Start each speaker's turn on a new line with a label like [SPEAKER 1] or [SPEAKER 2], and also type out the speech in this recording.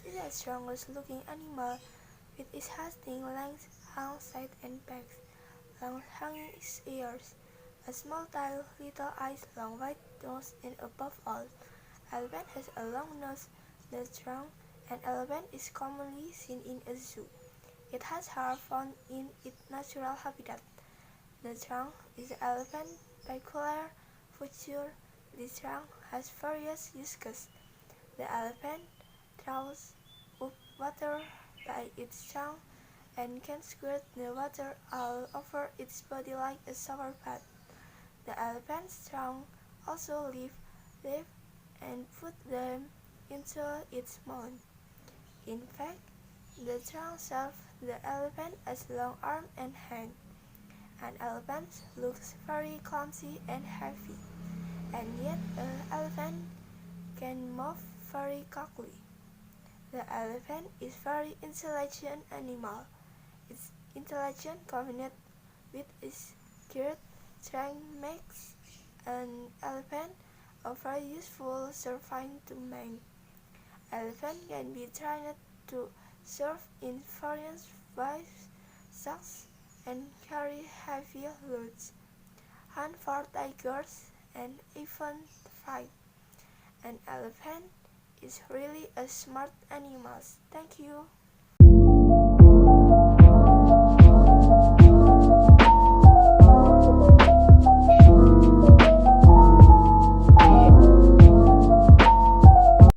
[SPEAKER 1] is the strongest looking animal with its haunting length, long sides and back, long hanging ears, a small tail, little eyes, long white nose, and above all, elephant has a long nose. The trunk. An elephant is commonly seen in a zoo. It has hair found in its natural habitat. The trunk is the elephant's peculiar feature. This trunk has various uses. The elephant draws up water by its trunk and can squirt the water all over its body like a shower bath. The elephant's trunk also leaves and puts them into its mouth. In fact, the trunk serves the elephant as long arms and hands. An elephant looks very clumsy and heavy, and yet an elephant can move very quickly. The elephant is a very intelligent animal. Its intelligence combined with its great strength makes an elephant a very useful servant to man. Elephants can be trained to serve in various ways, such and carry heavy loads, hunt for tigers, and even fight. An elephant is really a smart animal. Thank you.